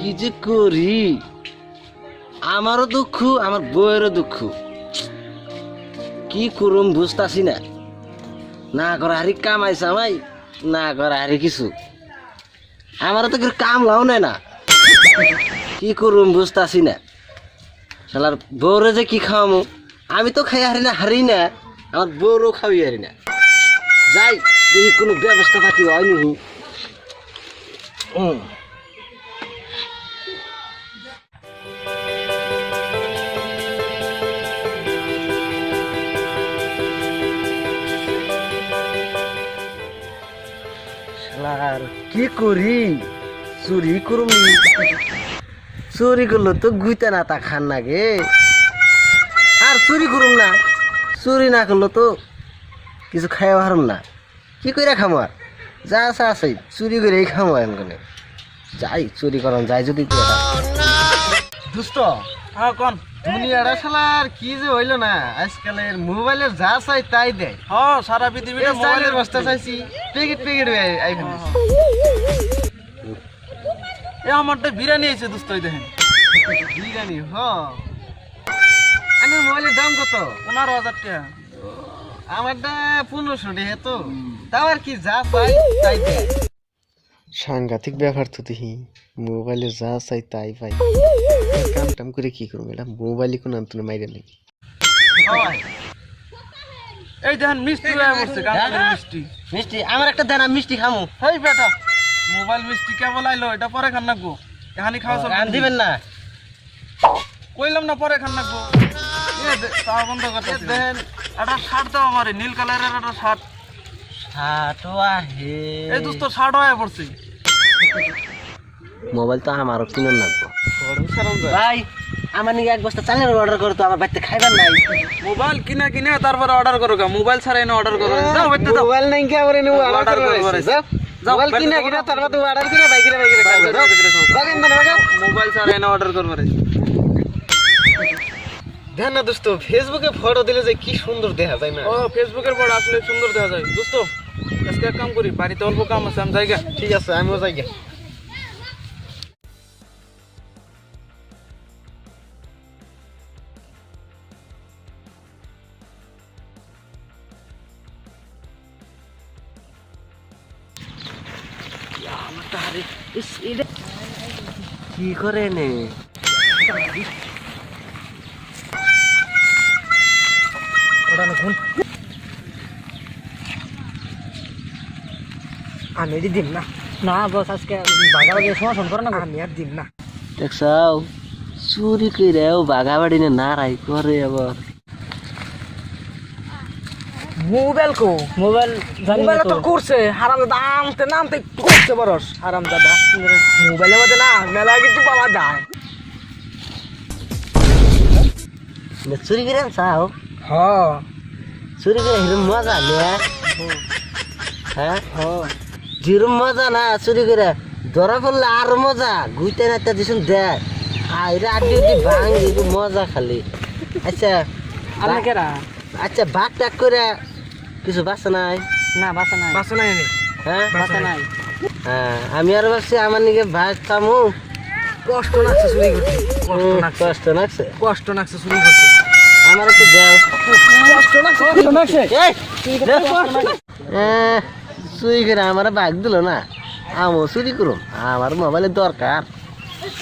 কি যে করি, আমারও দুঃখ আমার বউয়েরও দুঃখ। কি করুম বুঝতাছি না, না করা হারি কামাই সামাই, না করা হারি কিছু, আমারও তো কাম লাও নেয় না। কি করুম বুঝতাছি না, শালার বউরে যে কি খাওয়ামো, আমি তো খাই হারি না, আমার বউরও খাওয়াই হারি না। যাই দেখি কোনো ব্যবস্থা পাতি হয়নি। শালার কি করি, চুরি করুম, চুরি করলো তো গুইতে না তা খান না গে, আর চুরি করুম না, চুরি না করলো তো কিছু খাইয়া হারুম না। কি করে খামো, আর যা আছে আছে চুরি করে খামো। এখন যাই চুরি করন যাই যদি দুষ্ট। হ্যাঁ কোন দুনিয়াটা শালার কি যে হইলো না, আজকালের মোবাইলের যা চাই তাই দেয়। হ্যাঁ সারা পৃথিবীতে মোবাইলের বস্তা চাইছি, প্যাকেট প্যাকেট আইফোন। এ আমারটা বিরিয়ানি আছে দোস্ত, এই দেখেন বিরিয়ানি। আমার মোবাইলের দাম কত? 15,000 টাকা। আমারটা 1500 টাকা। তো তাও আর কি যা চাই তাই দেয়। সাংঘাতিক ব্যাপার তো দেখি, মোবাইলে যা চাই তাই পাই। কাম টাম করে কি করবো, এটা মোবাইলে কোনো আন্তনে মাইরে নাকি। এই দেখেন মিষ্টি হয়ে পড়ছে, গাছের মিষ্টি। মিষ্টি আমার একটা দেন, আমি মিষ্টি খামু। হেই বেটা, মোবাইল মিষ্টি কেবল আইলো, এটা পরে খান নাকবো। এখানি খাওয়া সব গান দিবেন না, কইলাম না পরে খান নাকবো। চা বন্ধ করতে দেখেন, একটা শার্ট দাও আমারে, নীল কালারের একটা শার্ট। এই দোস্ত শার্ট হয়ে পড়ছে। মোবাইল তো আমারও কিনে নাকবো ভাই। আমার নিয়ে এক বস্তা চালের অর্ডার করতো, আমার বাড়িতে খাইবার নাই। মোবাইল কিনা কিনে তারপরে অর্ডার করো, মোবাইল ছাড়া এনে অর্ডার করো। দাও বেটা দাও, মোবাইল নাই কি আবার এনে অর্ডার করব। মোবাইল কিনা কিনা তারপর তো অর্ডার কিনা বাইরে খাবো। দেখেন না বাবা, মোবাইল ছাড়া এনে অর্ডার করব রে। দেখ না দোস্ত, ফেসবুকে ফটো দিলে যে কি সুন্দর দেখা যায় না। ও ফেসবুকের পর আসলে সুন্দর দেখা যায় দোস্ত। আজকে এক কাম করি, বাড়িতে অল্প কাম আছে, আমি যাই গা। ঠিক আছে, আমিও যাই গা। কি করে নে আমি দিম না। না বস, আজকে বাগাবাড়ি সমর্থন করে না, আমি আর দিম না। দেখছাও চুরি কইরাও বাগাবাড়ি না রাই করে। আবার মোবাইল কো মোবাইল মোবাইল তো করছে হারাম দাদা, নামতে নামতে করছে বরস হারাম দাদা। মোবাইলের মধ্যে না মেলা কিছু পাওয়া যায়। চুরি করে চাও, হ চুরি করে হিরম মজা নে। হ্যাঁ যেরম মজা না চুরি করে, ধরা পড়লে আরো মজা। গুইতে না দিছুন দেখ, আইরা আড্ডি উড্ডি ভাঙি মজা খালি। আচ্ছা আপনাকেরা আচ্ছা ভাগ টাক করে কিছু বাঁচা নাই? না বাসা নাই, বাসা নাই, হ্যাঁ বাসা নাই। হ্যাঁ আমি আর ভাবছি আমার নিকে ভাগ খামু। কষ্ট লাগছে চুরি করতে, কষ্ট লাগছে, কষ্ট লাগছে চুরি করতে। আমার একটু দেও। কষ্ট লাগছে চুরি করে আমার ভাগ দিল না, আমও চুরি করুম। আমার মোবাইলের দরকার,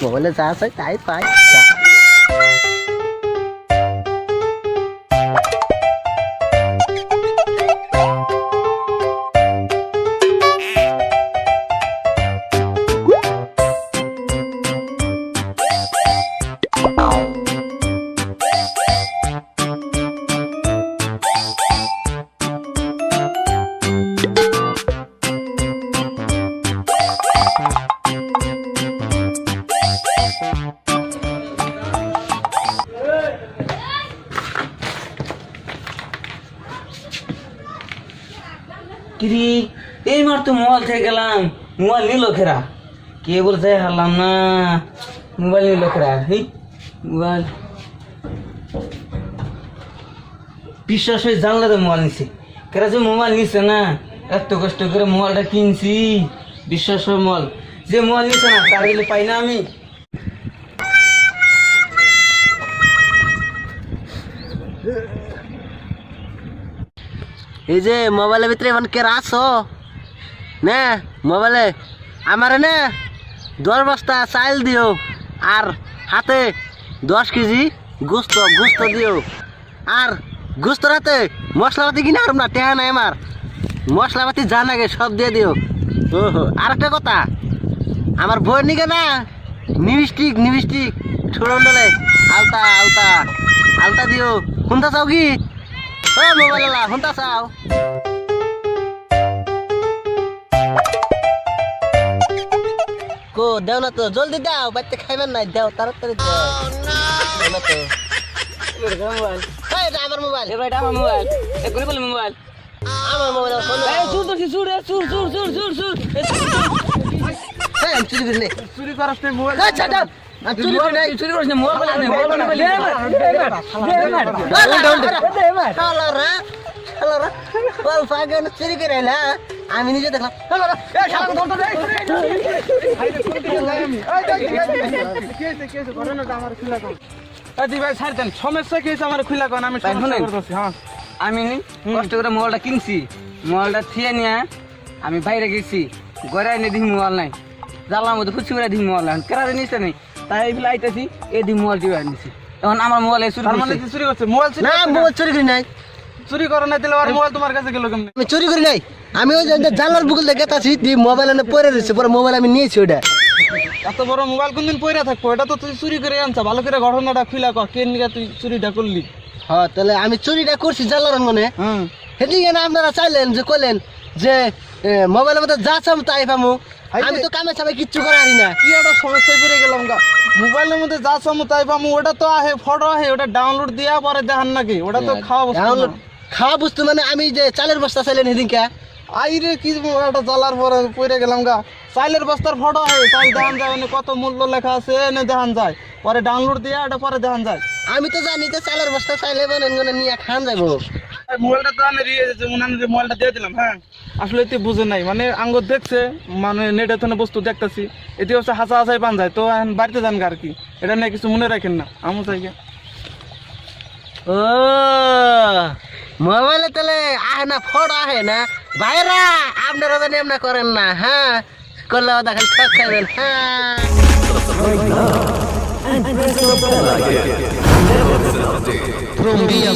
মোবাইলে যা চাই তাই পাই। কিরি এই মার তো মোবাইল থেকে গেলাম, মোবাইল নিল খেরা, কে বলছে হারলাম না, মোবাইল নিল খেরা। এই মোবাইল বিশ্বাস হয়ে জানলে তো মোবাইল নিছে কেরা, যে মোবাইল নিছে না, এত কষ্ট করে মোবাইলটা কিনছি, বিশ্বাস হয় মোবাইল যে মোবাইল নিছে না তার দিলে পাই না আমি। এই যে মোবাইলের ভিতরে এখন কে আছো না মোবাইলে আমারে না 10 বস্তা চাল দিও আর হাতে 10 কেজি গোস্ত দিও আর গোস্তর হাতে মশলাপাতি কিনে আর না টেহা নাই আমার মশলাপাতি যা লাগে সব দিয়ে দিও ওহো আর একটা কথা আমার বই নিকে না নিবিস্টিক ছোড়ন ডলে আলতা দিও শুনতা চাও কি ও মোবাইল শুনতা চাও কো দেও না তো জলদি দাও বাচ্চা খাইবেন নাই দাও তাড়াতাড়ি দাও দেও না তো মোবাইল এটা আমার মোবাইল এ ভাইটা আমার মোবাইল এ করে বলে মোবাইল আমার মোবাইল ফোন এই সুর ধরছি সুর হ্যাঁ চুরি করে নে চুরি করাস তুই মোবাইল আচ্ছা দাও আমি চুরি করে নাই চুরি করিস না মোবাইল চুরি করে এলা আমি নিজে দেখলাম দি ভাই ছাড় দেন সমস্যা কি হয়েছে আমার খুলা কোন আমি সমস্যা করতেছি হ্যাঁ আমি কষ্ট করে মোবাইলটা কিনছি মোবাইলটা থিয়ে নিয়ে আমি বাইরে গেছি ঘরে এনে দেখি মোবাইল নাই জানলার মধ্যে খুশি করে দেখি মোবাইল নাই কেরা জিনিসটা নেই তাই এইগুলো আইতেছি এই দিন মোবাইল দিয়ে আনিছি এখন আমার মোবাইল চুরি তার মানে করছে তুই চুরি করছিস মোবাইল চুরি না মোবাইল চুরি করি নাই চুরি করে না দিলে আর মোবাইল তোমার কাছে গেল কেমনে আমি চুরি করি নাই আমি ওই যে জানলার বুকুল দেখে তাছি মোবাইল এনে পরে রয়েছে পরে মোবাইল আমি নিয়েছি ওটা এত বড় মোবাইল কোনদিন পয়রা থাকবো এটা তো তুই চুরি করে আনছ ভালো করে ঘটনাটা খুলা ক কে নিয়ে তুই চুরিটা করলি হ্যাঁ তাহলে আমি চুরিটা করছি জানলার মনে হুম সেদিকে না আপনারা চাইলেন যে কইলেন যে মোবাইলের মধ্যে যা চাম তাই পামু আমি তো কামে চামে কিচ্ছু করারি না কি একটা সমস্যায় পড়ে গেলাম গা মোবাইলের মধ্যে যা চামু তাই পামু ওটা তো আহে ফটো আহে ওটা ডাউনলোড দিয়া পরে দেখান নাকি ওটা তো খাওয়া বস্তু ডাউনলোড খাওয়া বস্তু মানে আমি যে চালের বস্তা চাইলেন সেদিনকে আইরে কি একটা জ্বালার পরে পড়ে গেলাম গা চাইলের বস্তার ফটো আহে চাল দেখান যায় এনে কত মূল্য লেখা আছে এনে দেখান যায় পরে ডাউনলোড দিয়া এটা পরে দেখান যায় আমি তো জানি যে চালের বস্তা চাইলে মানে নিয়ে খান যাবো মোবাইলটা তো আমি মোবাইলটা দিয়ে দিলাম হ্যাঁ আসলে এতে বুঝে নাই মানে আঙ্গুর দেখছে মানে নেটে তো বস্তু দেখতেছি এতে হচ্ছে হাসা হাসাই পান যায় তো এখন বাড়িতে যান আর কি এটা নিয়ে কিছু মনে রাখেন না আমু চাই ও মোবাইলে তাহলে আহে না ফটো আহে না ভাইরা আপনারা জানি এমনা করেন না হ্যাঁ করলে দেখেন ঠক খাবেন হ্যাঁ From Via